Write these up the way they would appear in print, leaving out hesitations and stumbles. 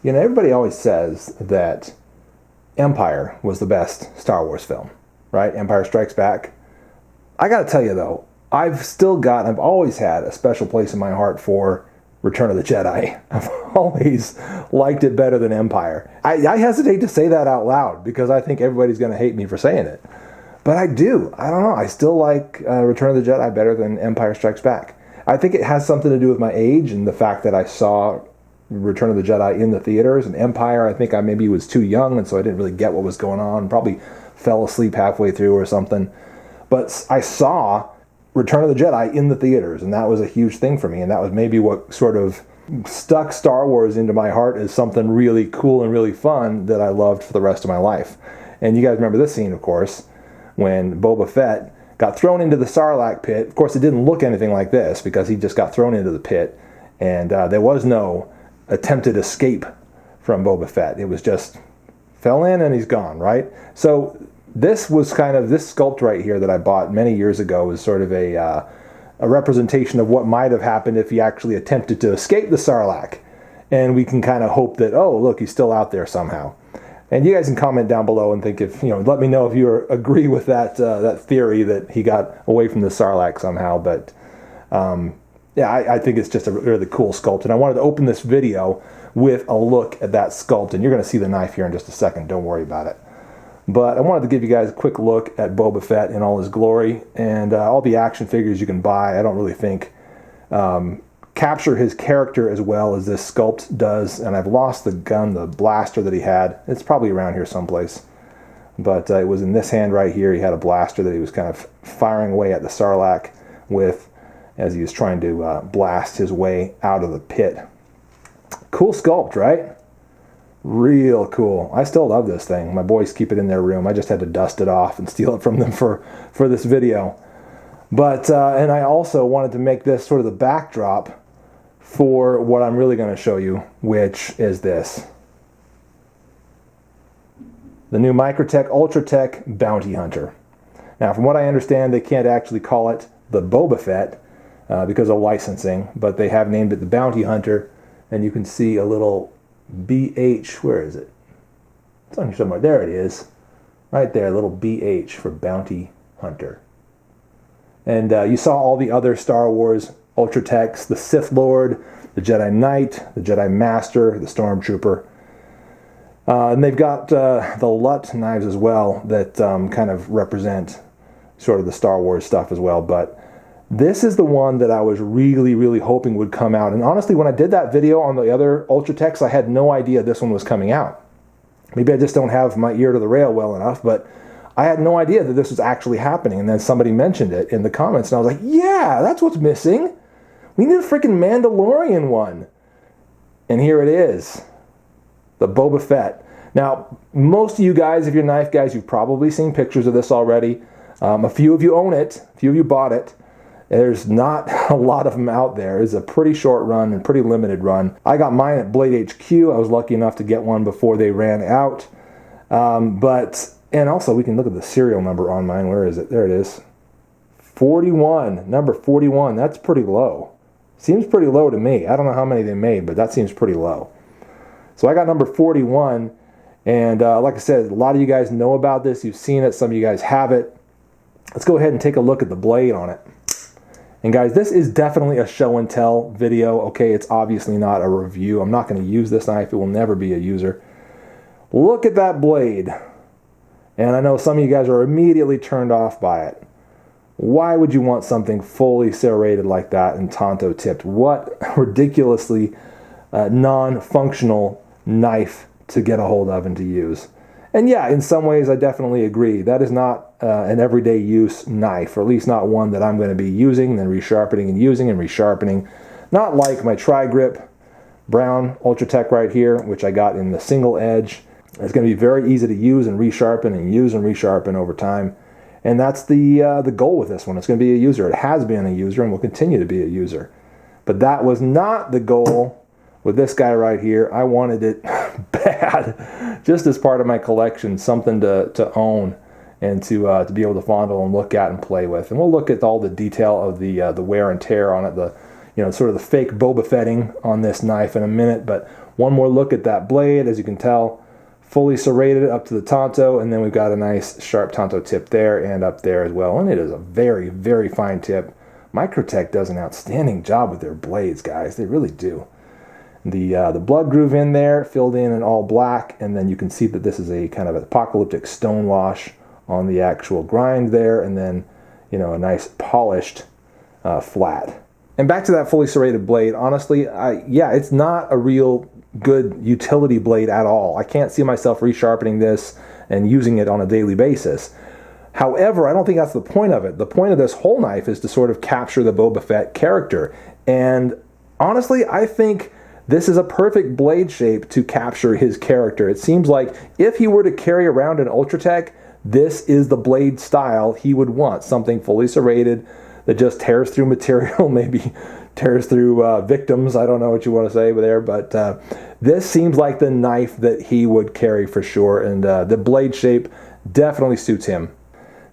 You know, everybody always says that Empire was the best Star Wars film, right? Empire Strikes Back. I gotta tell you though, I've always had a special place in my heart for Return of the Jedi. I've always liked it better than Empire. I hesitate to say that out loud because I think everybody's gonna hate me for saying it. But I do. I don't know. I still like Return of the Jedi better than Empire Strikes Back. I think it has something to do with my age and the fact that I saw Return of the Jedi in the theaters, and Empire, I think I maybe was too young, and so I didn't really get what was going on. Probably fell asleep halfway through or something. But I saw Return of the Jedi in the theaters, and that was a huge thing for me, and that was maybe what sort of stuck Star Wars into my heart as something really cool and really fun that I loved for the rest of my life. And you guys remember this scene, of course, when Boba Fett got thrown into the Sarlacc pit. Of course, it didn't look anything like this because he just got thrown into the pit, and there was no attempted escape from Boba Fett. It was just fell in and he's gone, right? So this was kind of, this sculpt right here that I bought many years ago is sort of a representation of what might have happened if he actually attempted to escape the Sarlacc. And we can kind of hope that, oh, look, he's still out there somehow. And you guys can comment down below and think if, let me know if you agree with that that theory that he got away from the Sarlacc somehow. But yeah, I think it's just a really cool sculpt. And I wanted to open this video with a look at that sculpt. And you're going to see the knife here in just a second. Don't worry about it. But I wanted to give you guys a quick look at Boba Fett in all his glory. And all the action figures you can buy, I don't really think capture his character as well as this sculpt does. And I've lost the gun, the blaster that he had. It's probably around here someplace. But it was in this hand right here. He had a blaster that he was kind of firing away at the Sarlacc with as he was trying to blast his way out of the pit. Cool sculpt, right? Real cool. I still love this thing. My boys keep it in their room. I just had to dust it off and steal it from them for this video. But, and I also wanted to make this sort of the backdrop for what I'm really going to show you, which is this. The new Microtech Ultratech Bounty Hunter. Now, from what I understand, they can't actually call it the Boba Fett because of licensing, but they have named it the Bounty Hunter, and you can see a little BH, where is it? It's on here somewhere. There it is. Right there, a little BH for Bounty Hunter. And you saw all the other Star Wars Ultratechs, the Sith Lord, the Jedi Knight, the Jedi Master, the Stormtrooper. And they've got the LUT knives as well that kind of represent sort of the Star Wars stuff as well. But this is the one that I was really, really hoping would come out. And honestly, when I did that video on the other Ultratechs, I had no idea this one was coming out. Maybe I just don't have my ear to the rail well enough, but I had no idea that this was actually happening. And then somebody mentioned it in the comments, and I was like, yeah, that's what's missing. We need a freaking Mandalorian one. And here it is. The Boba Fett. Now, most of you guys, if you're knife guys, you've probably seen pictures of this already. A few of you own it. A few of you bought it. There's not a lot of them out there. It's a pretty short run and pretty limited run. I got mine at Blade HQ. I was lucky enough to get one before they ran out. And also, we can look at the serial number on mine. Where is it? There it is. 41. Number 41. That's pretty low. Seems pretty low to me. I don't know how many they made, but that seems pretty low. So I got number 41. And like I said, a lot of you guys know about this. You've seen it. Some of you guys have it. Let's go ahead and take a look at the blade on it. And guys, this is definitely a show and tell video. Okay, it's obviously not a review. I'm not going to use this knife. It will never be a user. Look at that blade. And I know some of you guys are immediately turned off by it. Why would you want something fully serrated like that and Tonto tipped? What ridiculously non-functional knife to get a hold of and to use. And yeah, in some ways I definitely agree. That is not an everyday use knife, or at least not one that I'm going to be using, then resharpening and using and resharpening. Not like my Tri-Grip brown Ultratech right here, which I got in the single edge. It's going to be very easy to use and resharpen and use and resharpen over time. And that's the goal with this one. It's going to be a user. It has been a user and will continue to be a user. But that was not the goal with this guy right here. I wanted it bad, just as part of my collection, something to own and to be able to fondle and look at and play with. And we'll look at all the detail of the wear and tear on it, the sort of the fake Boba Fetting on this knife in a minute. But one more look at that blade. As you can tell, fully serrated up to the tanto, and then we've got a nice sharp tanto tip there and up there as well. And it is a very, very fine tip. Microtech does an outstanding job with their blades, guys. They really do. The blood groove in there, filled in all black, and then you can see that this is a kind of apocalyptic stone wash on the actual grind there, and then a nice polished flat. And back to that fully serrated blade, honestly, yeah, it's not a real good utility blade at all. I can't see myself resharpening this and using it on a daily basis. However, I don't think that's the point of it. The point of this whole knife is to sort of capture the Boba Fett character. And honestly, I think this is a perfect blade shape to capture his character. It seems like if he were to carry around an Ultratech, this is the blade style he would want. Something fully serrated that just tears through material, maybe tears through victims. I don't know what you want to say there, but this seems like the knife that he would carry for sure, and the blade shape definitely suits him.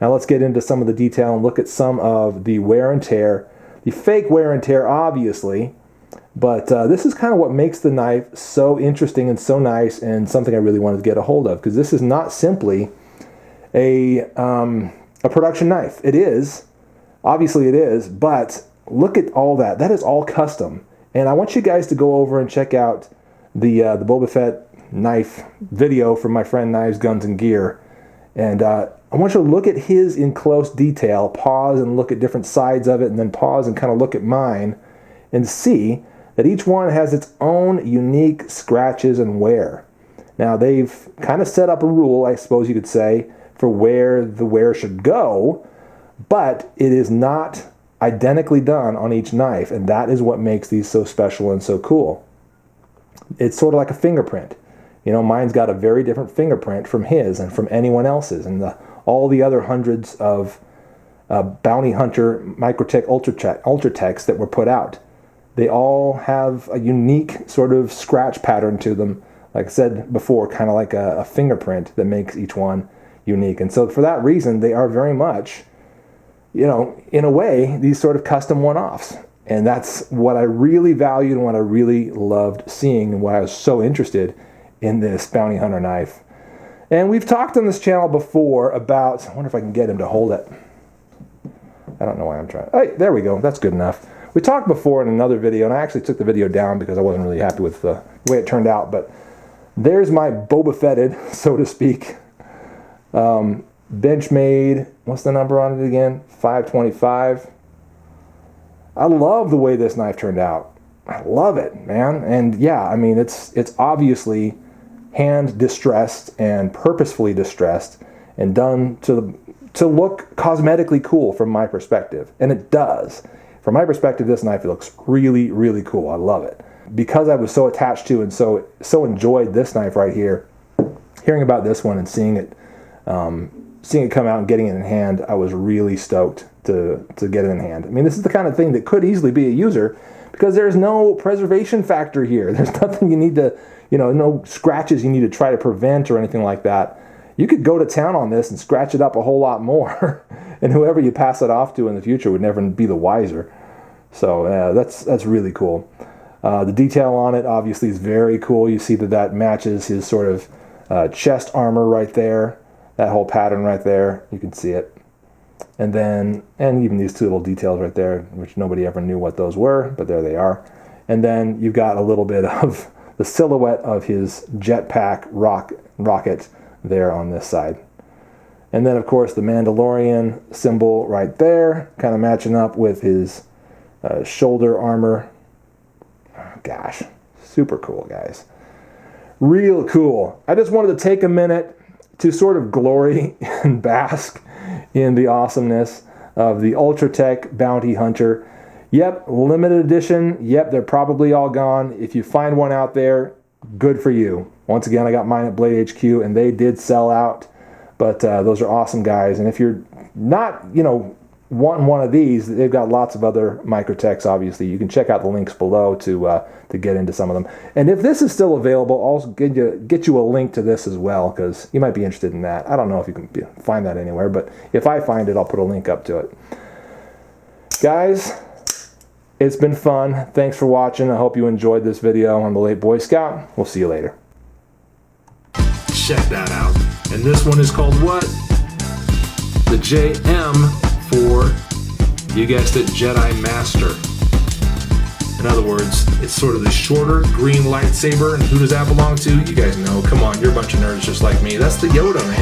Now let's get into some of the detail and look at some of the wear and tear, the fake wear and tear obviously, but this is kind of what makes the knife so interesting and so nice, and something I really wanted to get a hold of, because this is not simply a production knife. It is, obviously it is, but look at all that. That is all custom. And I want you guys to go over and check out the Boba Fett knife video from my friend Knives, Guns, and Gear. And I want you to look at his in close detail, pause and look at different sides of it, and then pause and kind of look at mine and see that each one has its own unique scratches and wear. Now they've kind of set up a rule, I suppose you could say, for where the wear should go, but it is not identically done on each knife, and that is what makes these so special and so cool. It's sort of like a fingerprint. Mine's got a very different fingerprint from his and from anyone else's, and all the other hundreds of bounty hunter Microtech Ultratechs that were put out. They all have a unique sort of scratch pattern to them, like I said before, kind of like a fingerprint that makes each one unique. And so for that reason, they are very much, in a way, these sort of custom one-offs. And that's what I really valued and what I really loved seeing, and why I was so interested in this bounty hunter knife. And we've talked on this channel before about, I wonder if I can get him to hold it. I don't know why I'm trying. Hey, there we go. That's good enough. We talked before in anotro video, and I actually took the video down because I wasn't really happy with the way it turned out. But there's my Boba Fetted, so to speak. Benchmade, what's the number on it again? 525. I love the way this knife turned out. I love it, man. And yeah, I mean, it's obviously hand distressed and purposefully distressed and done to look cosmetically cool from my perspective. And it does. From my perspective, this knife looks really, really cool. I love it. Because I was so attached to and so enjoyed this knife right here, hearing about this one and seeing it come out and getting it in hand, I was really stoked to get it in hand. I mean, this is the kind of thing that could easily be a user, because there's no preservation factor here. There's nothing you need to, no scratches you need to try to prevent or anything like that. You could go to town on this and scratch it up a whole lot more, and whoever you pass it off to in the future would never be the wiser. So that's really cool. The detail on it obviously is very cool. You see that matches his sort of chest armor right there. That whole pattern right there, you can see it. And even these two little details right there, which nobody ever knew what those were, but there they are. And then you've got a little bit of the silhouette of his jetpack rocket there on this side. And then, of course, the Mandalorian symbol right there, kind of matching up with his shoulder armor. Oh, gosh, super cool, guys. Real cool. I just wanted to take a minute to sort of glory and bask in the awesomeness of the Ultratech Bounty Hunter. Yep, limited edition. Yep, they're probably all gone. If you find one out there, good for you. Once again, I got mine at Blade HQ, and they did sell out. But those are awesome, guys. And if you're not, wanting one of these, they've got lots of other Microtechs, obviously. You can check out the links below to get into some of them. And if this is still available, I'll get you a link to this as well, because you might be interested in that. I don't know if you can find that anywhere, but if I find it, I'll put a link up to it. Guys, It's been fun. Thanks for watching. I hope you enjoyed this video. I'm the Late Boy Scout. We'll see you later. Check that out. And this one is called what? The JM for, you guessed it, Jedi Master. In other words, it's sort of the shorter green lightsaber, and who does that belong to? You guys know. Come on, you're a bunch of nerds just like me. That's the Yoda, man.